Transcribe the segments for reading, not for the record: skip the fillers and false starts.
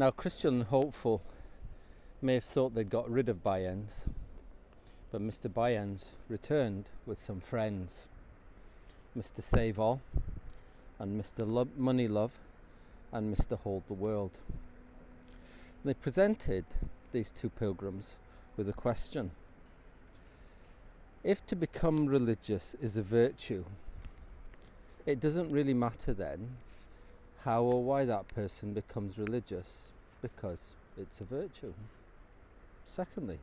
Now, Christian and Hopeful may have thought they'd got rid of Byends, but Mr. Byends returned with some friends, Mr. Save All and Mr. Money Love and Mr. Hold the World. They presented these two pilgrims with a question. If to become religious is a virtue, it doesn't really matter then how or why that person becomes religious, because it's a virtue. Secondly,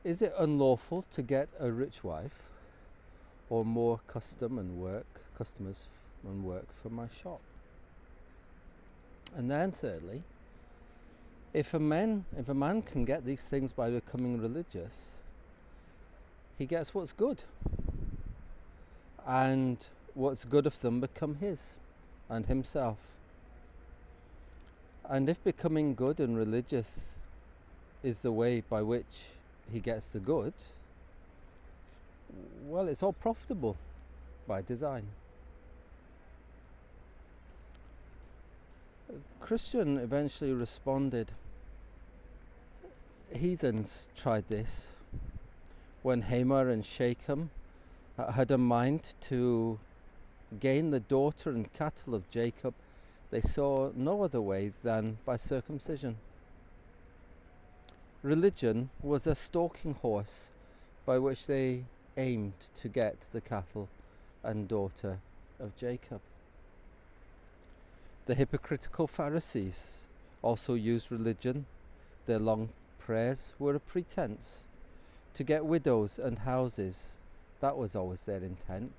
is it unlawful to get a rich wife or more customers and work for my shop? And then thirdly, if a man can get these things by becoming religious, he gets what's good, and what's good of them become his and himself. And if becoming good and religious is the way by which he gets the good, well, it's all profitable by design. Christian eventually responded, heathens tried this when Hamor and Shechem had a mind to gain the daughter and cattle of Jacob. They saw no other way than by circumcision. Religion was a stalking horse by which they aimed to get the cattle and daughter of Jacob. The hypocritical Pharisees also used religion. Their long prayers were a pretense to get widows and houses. That was always their intent.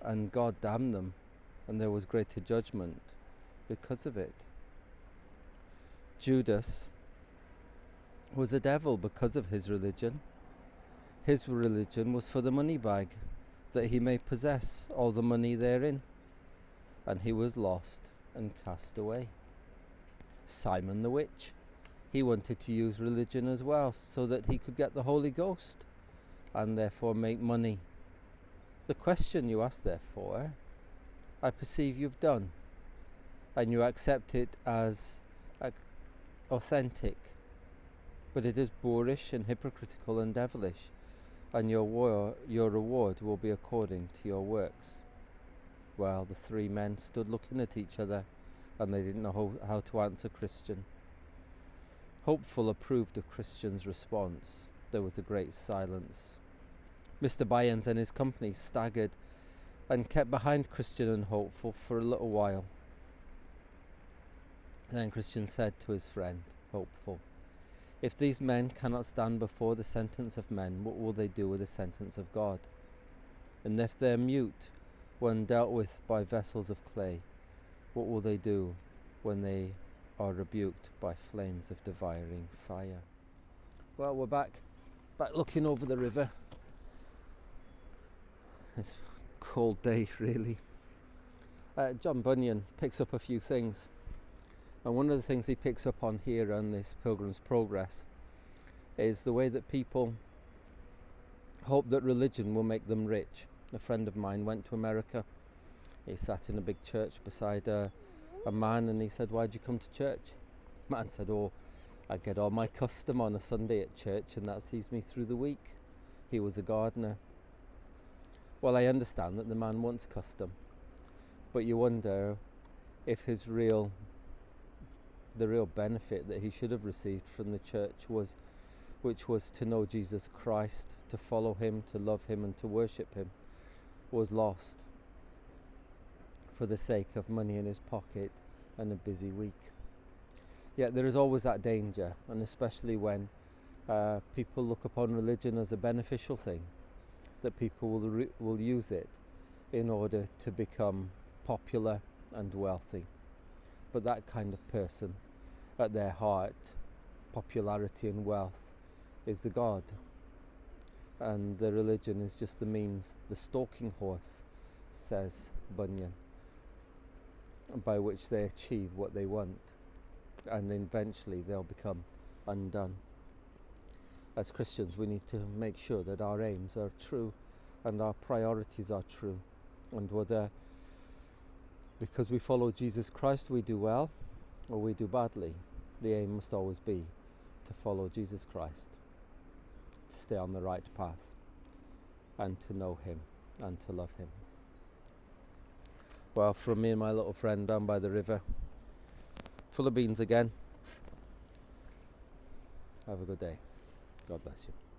And God damned them, and there was greater judgment because of it. Judas was a devil because of his religion. His religion was for the money bag, that he may possess all the money therein. And he was lost and cast away. Simon the witch, he wanted to use religion as well, so that he could get the Holy Ghost and therefore make money. The question you ask, therefore, I perceive you've done, and you accept it as authentic, but it is boorish and hypocritical and devilish, and your reward will be according to your works. Well, the three men stood looking at each other, and they didn't know how to answer Christian. Hopeful approved of Christian's response. There was a great silence. Mr. Byends and his company staggered and kept behind Christian and Hopeful for a little while. Then Christian said to his friend, Hopeful, if these men cannot stand before the sentence of men, what will they do with the sentence of God? And if they're mute when dealt with by vessels of clay, what will they do when they are rebuked by flames of devouring fire? Well, we're back looking over the river. It's a cold day, really. John Bunyan picks up a few things, and one of the things he picks up on here on this Pilgrim's Progress is the way that people hope that religion will make them rich. A friend of mine went to America. He sat in a big church beside a man, and he said, "Why'd you come to church?" The man said, "Oh, I get all my custom on a Sunday at church, and that sees me through the week." He was a gardener. Well, I understand that the man wants custom, but you wonder if the real benefit that he should have received from the church which was to know Jesus Christ, to follow him, to love him, and to worship him, was lost for the sake of money in his pocket and a busy week. Yet there is always that danger, and especially when people look upon religion as a beneficial thing, that people will use it in order to become popular and wealthy. But that kind of person, at their heart, popularity and wealth is the God, and the religion is just the means, the stalking horse, says Bunyan, by which they achieve what they want, and eventually they'll become undone. As Christians, we need to make sure that our aims are true and our priorities are true, and whether Because we follow Jesus Christ, we do well or we do badly. The aim must always be to follow Jesus Christ, to stay on the right path, and to know him and to love him. Well, from me and my little friend down by the river, full of beans again. Have a good day. God bless you.